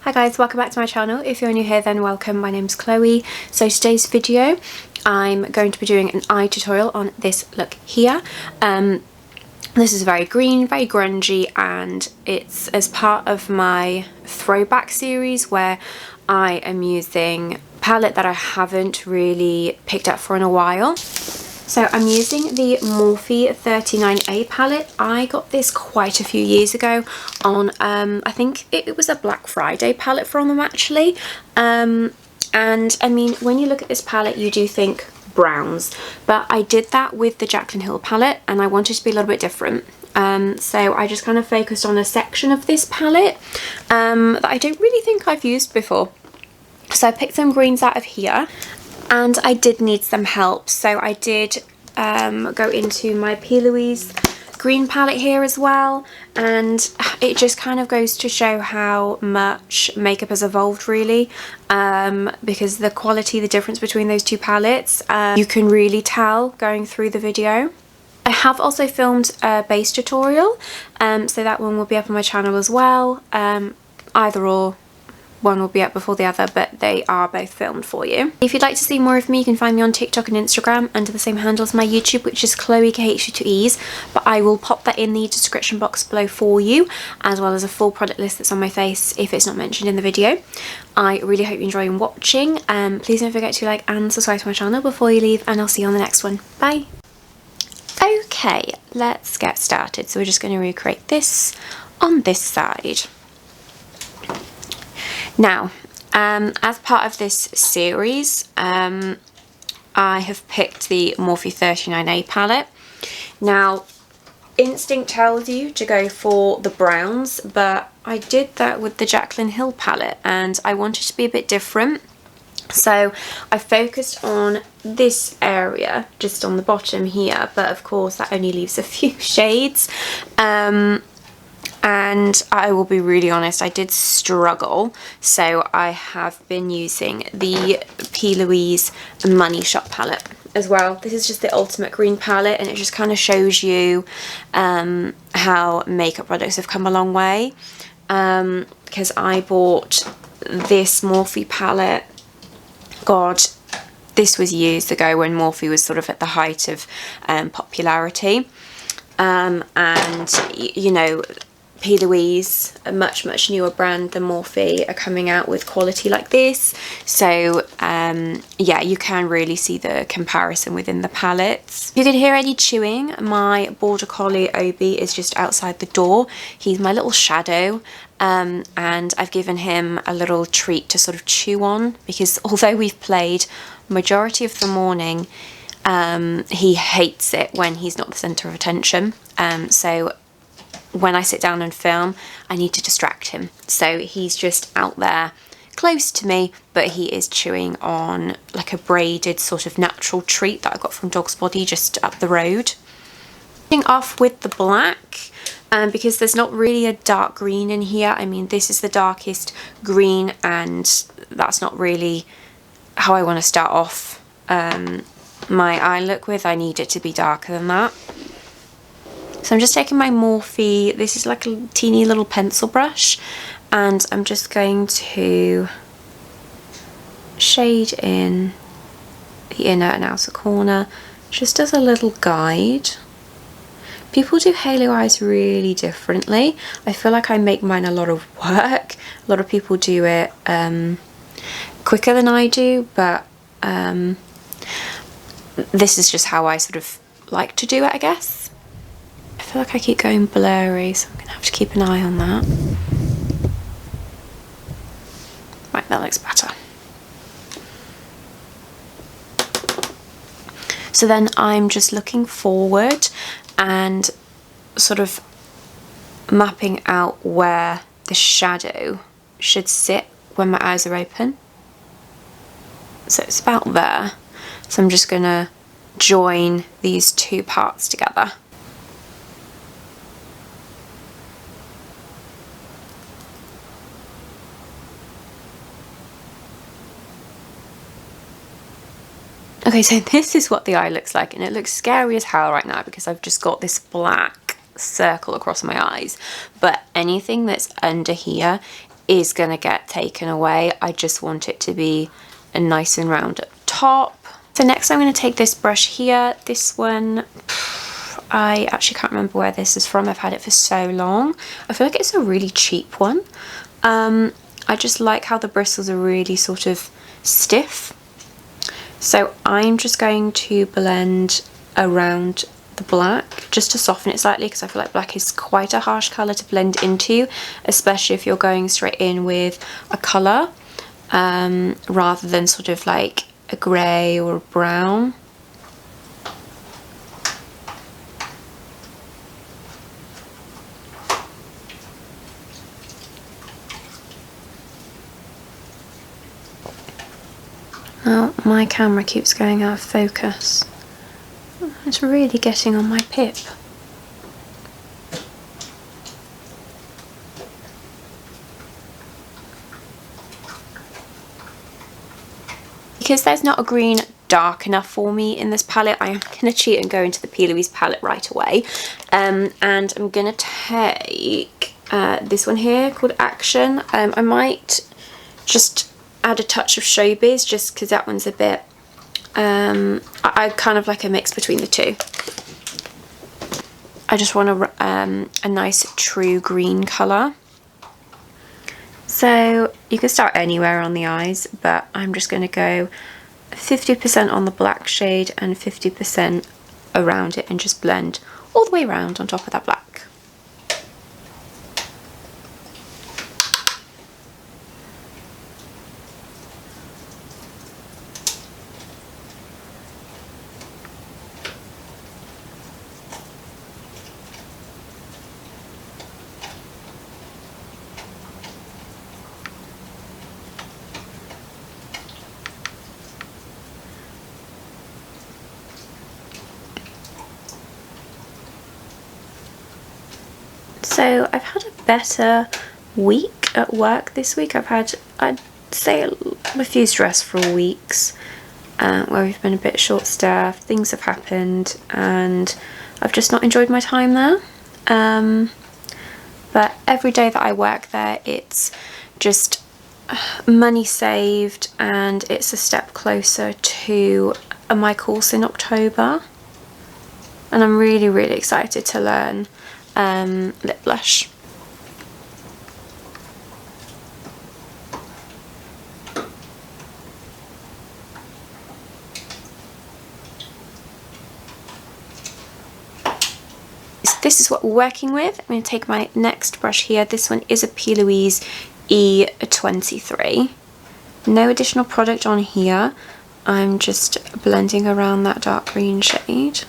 Hi guys, welcome back to my channel. If you're new here then welcome, my name's Chloe. So today's video I'm going to be doing an eye tutorial on this look here. This is very green, very grungy, and it's as part of my Throwback series where I am using a palette that I haven't really picked up for in a while. So I'm using the Morphe 39A palette. I got this quite a few years ago on, I think it was a Black Friday palette from them actually. And I mean, when you look at this palette, you do think browns, but I did that with the Jaclyn Hill palette and I wanted to be a little bit different. So I just kind of focused on a section of this palette that I don't really think I've used before. So I picked some greens out of here. And I did need some help, so I did go into my Plouise green palette here as well, and it just kind of goes to show how much makeup has evolved really, because the quality, the difference between those two palettes, you can really tell going through the video. I have also filmed a base tutorial, so that one will be up on my channel as well. Either or. One will be up before the other, but they are both filmed for you. If you'd like to see more of me, you can find me on TikTok and Instagram under the same handle as my YouTube, which is Chloe KH2Es, but I will pop that in the description box below for you, as well as a full product list that's on my face if it's not mentioned in the video. I really hope you enjoy watching. Please don't forget to like and subscribe to my channel before you leave, and I'll see you on the next one. Bye! Okay, let's get started. So we're just going to recreate this on this side. Now, as part of this series, I have picked the Morphe 39A palette. Now, instinct tells you to go for the browns, but I did that with the Jaclyn Hill palette and I wanted to be a bit different. So I focused on this area, just on the bottom here, but of course that only leaves a few shades. And I will be really honest, I did struggle, so I have been using the Plouise Money Shop palette as well. This is just the ultimate green palette, and it just kind of shows you how makeup products have come a long way, because I bought this Morphe palette, God, this was years ago when Morphe was sort of at the height of popularity, and you know, Plouise, a much newer brand than Morphe, are coming out with quality like this. So yeah, you can really see the comparison within the palettes. If you can hear any chewing, my border collie Obi is just outside the door. He's my little shadow, and I've given him a little treat to sort of chew on, because although we've played majority of the morning, he hates it when he's not the centre of attention. So when I sit down and film, I need to distract him. So he's just out there close to me, but he is chewing on like a braided sort of natural treat that I got from Dog's Body just up the road. Starting off with the black, because there's not really a dark green in here. I mean, this is the darkest green, and that's not really how I want to start off my eye look with. I need it to be darker than that. So I'm just taking my Morphe, this is like a teeny little pencil brush, and I'm just going to shade in the inner and outer corner, just as a little guide. People do halo eyes really differently. I feel like I make mine a lot of work. A lot of people do it quicker than I do, but this is just how I sort of like to do it, I guess. I feel like I keep going blurry, so I'm going to have to keep an eye on that. Right, that looks better. So then I'm just looking forward and sort of mapping out where the shadow should sit when my eyes are open. So it's about there. So I'm just going to join these two parts together. Okay, so this is what the eye looks like, and it looks scary as hell right now because I've just got this black circle across my eyes, but anything that's under here is going to get taken away. I just want it to be a nice and round at the top. So next I'm going to take this brush here. This one, I actually can't remember where this is from. I've had it for so long. I feel like it's a really cheap one. I just like how the bristles are really sort of stiff. So I'm just going to blend around the black just to soften it slightly, because I feel like black is quite a harsh colour to blend into, especially if you're going straight in with a colour rather than sort of like a grey or a brown. Now my camera keeps going out of focus. It's really getting on my pip. Because there's not a green dark enough for me in this palette, I am going to cheat and go into the Plouise palette right away. And I'm going to take this one here called Action. I might just add a touch of Showbiz just because that one's a bit, I kind of like a mix between the two. I just want a nice true green colour. So you can start anywhere on the eyes, but I'm just going to go 50% on the black shade and 50% around it and just blend all the way around on top of that black. So I've had a better week at work this week. I'd say a few stressful weeks where we've been a bit short-staffed, things have happened and I've just not enjoyed my time there. But every day that I work there, it's just money saved and it's a step closer to my course in October. And I'm really, really excited to learn lip blush. So this is what we're working with. I'm going to take my next brush here. This one is a Plouise E23. No additional product on here. I'm just blending around that dark green shade.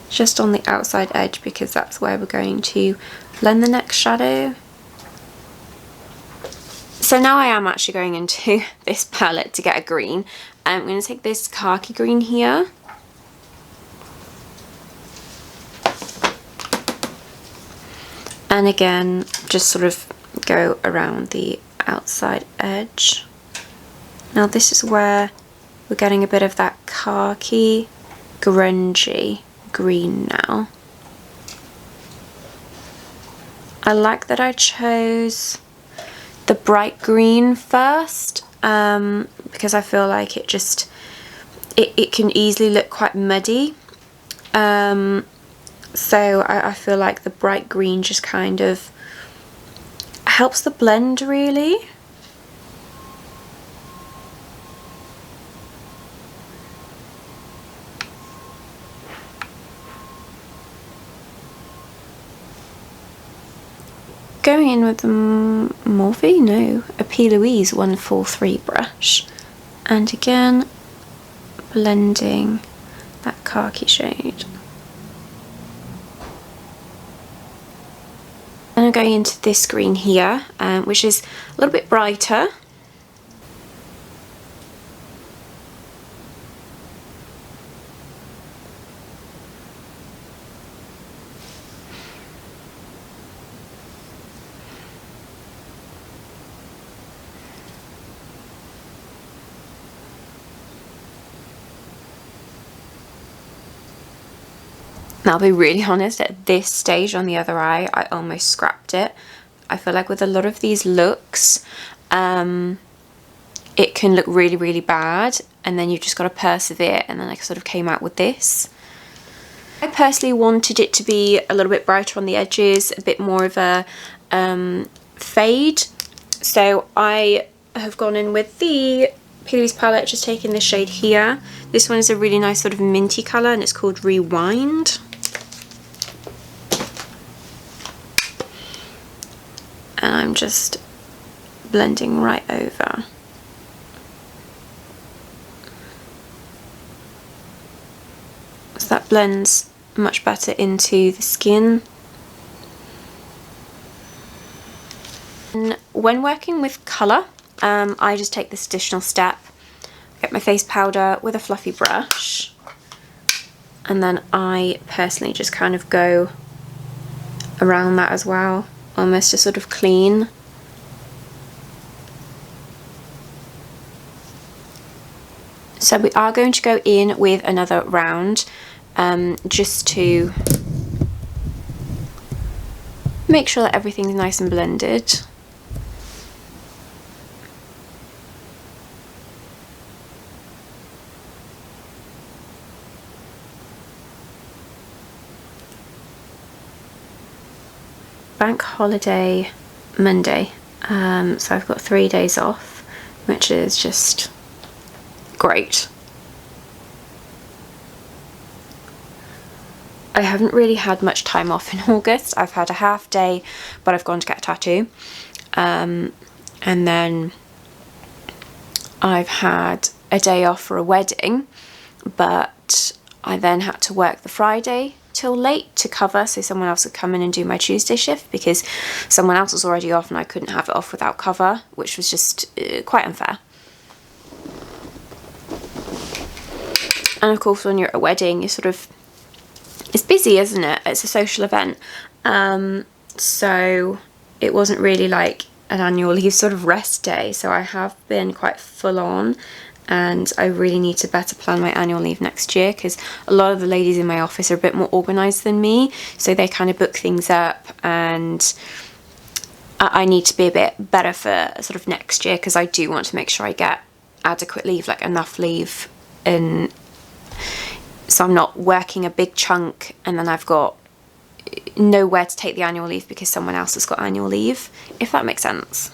Just on the outside edge because that's where we're going to blend the next shadow. So now I am actually going into this palette to get a green. I'm going to take this khaki green here. And again, just sort of go around the outside edge. Now this is where we're getting a bit of that khaki, grungy green now. I like that I chose the bright green first because I feel like it just, it can easily look quite muddy. So I feel like the bright green just kind of helps the blend really. Going in with the Morphe, no, a Plouise 143 brush, and again blending that khaki shade. And I'm going into this green here, which is a little bit brighter. I'll be really honest, at this stage on the other eye, I almost scrapped it. I feel like with a lot of these looks, it can look really, really bad, and then you've just got to persevere, and then I sort of came out with this. I personally wanted it to be a little bit brighter on the edges, a bit more of a fade, so I have gone in with the Plouise palette, just taking the shade here. This one is a really nice sort of minty colour, and it's called Rewind. And I'm just blending right over. So that blends much better into the skin. And when working with colour, I just take this additional step, get my face powder with a fluffy brush, and then I personally just kind of go around that as well, almost to sort of clean. So we are going to go in with another round, just to make sure that everything's nice and blended. Bank holiday Monday, so I've got 3 days off, which is just great. I haven't really had much time off in August. I've had a half day, but I've gone to get a tattoo, and then I've had a day off for a wedding, but I then had to work the Friday till late to cover, so someone else would come in and do my Tuesday shift because someone else was already off and I couldn't have it off without cover, which was just quite unfair. And of course, when you're at a wedding, you sort of, it's busy, isn't it? It's a social event, so it wasn't really like an annual leave sort of rest day, so I have been quite full on, and I really need to better plan my annual leave next year because a lot of the ladies in my office are a bit more organised than me, so they kind of book things up, and I need to be a bit better for sort of next year because I do want to make sure I get adequate leave, like enough leave, and so I'm not working a big chunk and then I've got nowhere to take the annual leave because someone else has got annual leave, if that makes sense.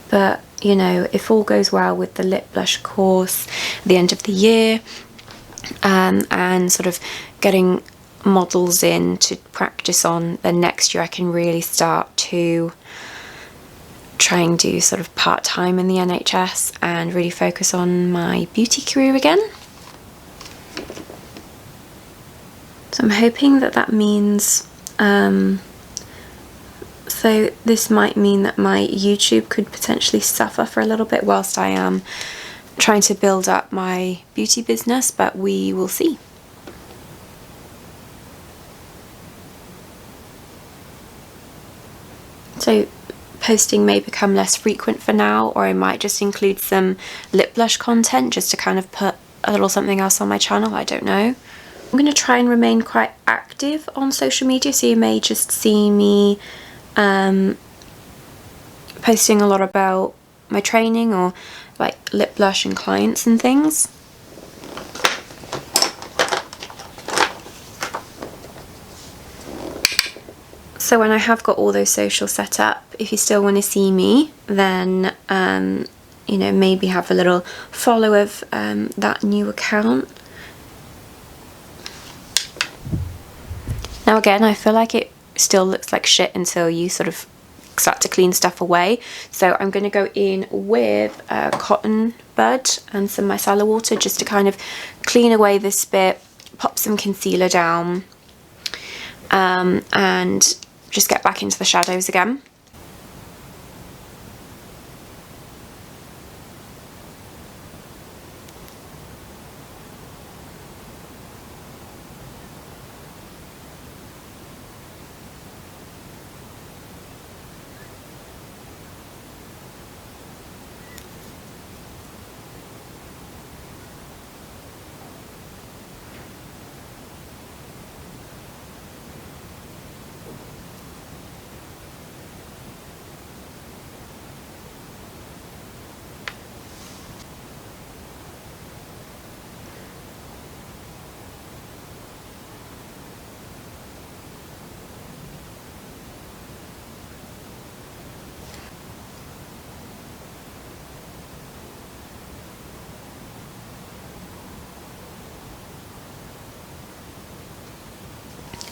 But, you know, if all goes well with the lip blush course at the end of the year, and sort of getting models in to practice on, then next year I can really start to try and do sort of part-time in the NHS and really focus on my beauty career again. So I'm hoping that that means, so this might mean that my YouTube could potentially suffer for a little bit whilst I am trying to build up my beauty business, but we will see. So posting may become less frequent for now, or I might just include some lip blush content just to kind of put a little something else on my channel, I don't know. I'm going to try and remain quite active on social media, so you may just see me posting a lot about my training or like lip blush and clients and things. So when I have got all those socials set up, if you still want to see me, then you know, maybe have a little follow of that new account. Now again, I feel like it still looks like shit until you sort of start to clean stuff away. So I'm going to go in with a cotton bud and some micellar water just to kind of clean away this bit, pop some concealer down, and just get back into the shadows again.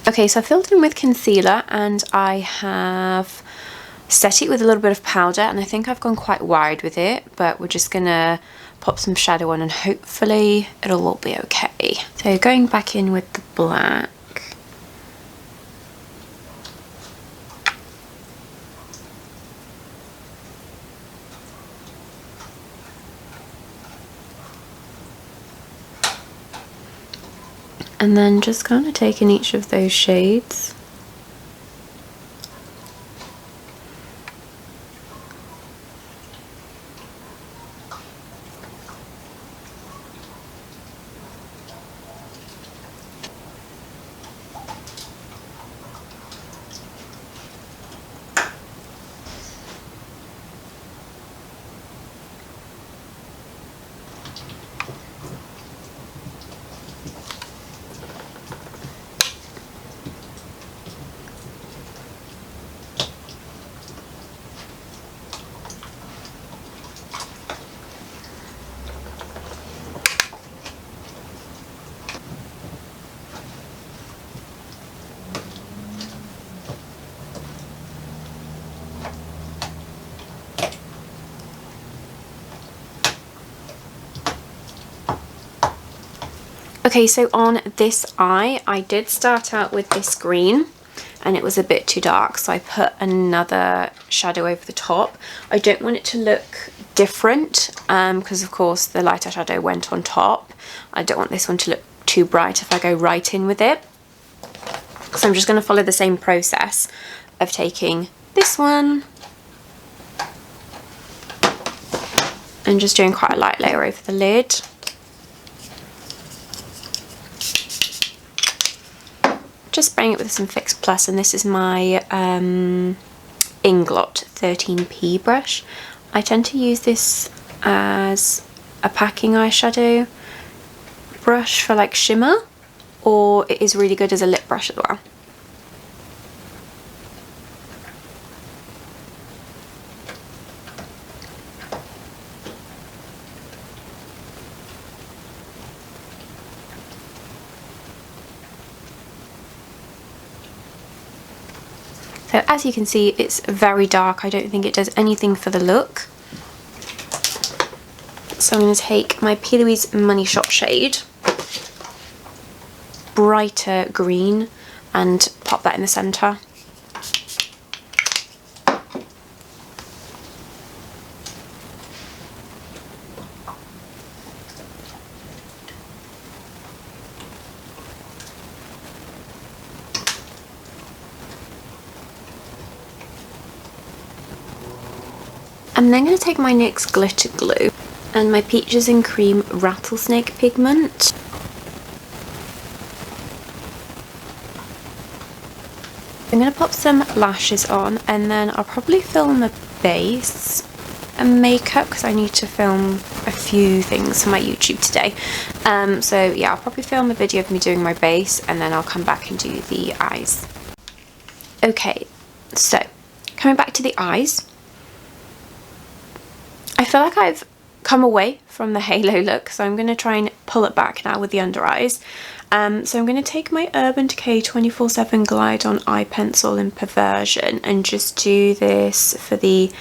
Okay, so I filled in with concealer and I have set it with a little bit of powder, and I think I've gone quite wide with it, but we're just gonna pop some shadow on and hopefully it'll all be okay. So going back in with the black. And then just kind of taking each of those shades. Okay, so on this eye, I did start out with this green and it was a bit too dark, so I put another shadow over the top. I don't want it to look different because of course the light eyeshadow went on top. I don't want this one to look too bright if I go right in with it. So I'm just going to follow the same process of taking this one and just doing quite a light layer over the lid. Just spraying it with some Fix Plus, and this is my Inglot 13P brush. I tend to use this as a packing eyeshadow brush for like shimmer, or it is really good as a lip brush as well. So as you can see, it's very dark. I don't think it does anything for the look. So I'm going to take my Plouise Money Shot shade, brighter green, and pop that in the centre. I'm then going to take my NYX Glitter Glue and my Peaches and Cream Rattlesnake pigment. I'm going to pop some lashes on, and then I'll probably film a base and makeup because I need to film a few things for my YouTube today. So yeah, I'll probably film a video of me doing my base and then I'll come back and do the eyes. Okay, so coming back to the eyes. I feel like I've come away from the halo look, so I'm going to try and pull it back now with the under eyes. So I'm going to take my Urban Decay 24/7 Glide On Eye Pencil in Perversion and just do this for the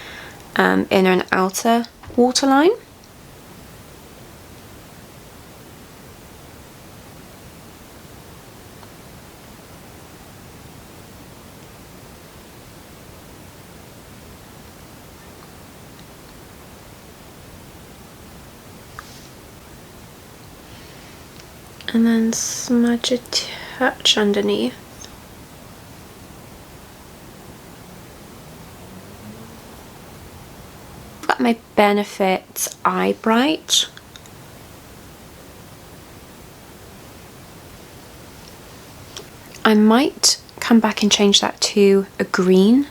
inner and outer waterline. And then smudge a touch underneath. I've got my Benefit Eye Bright. I might come back and change that to a green,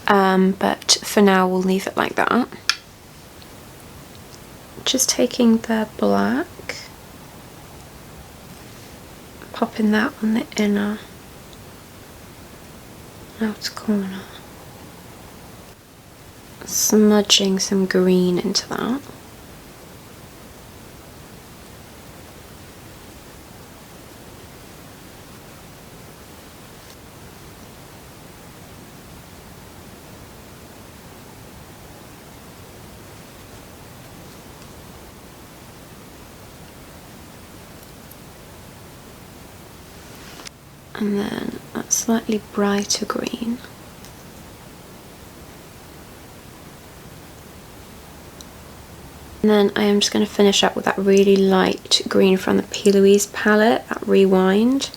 but for now we'll leave it like that. Just taking the black, popping that on the inner outer corner, smudging some green into that. And then that slightly brighter green. And then I am just going to finish up with that really light green from the Plouise palette, that Rewind.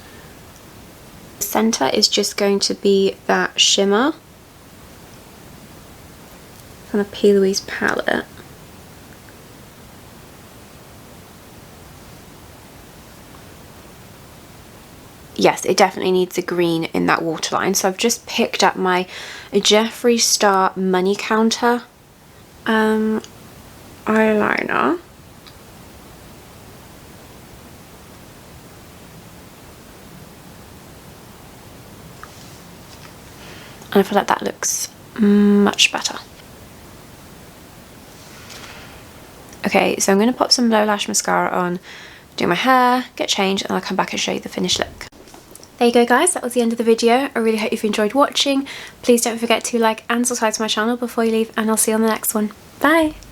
The centre is just going to be that shimmer from the Plouise palette. Yes, it definitely needs a green in that waterline. So I've just picked up my Jeffree Star Money Counter eyeliner. And I feel like that looks much better. Okay, so I'm going to pop some low lash mascara on, do my hair, get changed, and I'll come back and show you the finished look. There you go guys, that was the end of the video. I really hope you've enjoyed watching. Please don't forget to like and subscribe to my channel before you leave, and I'll see you on the next one. Bye!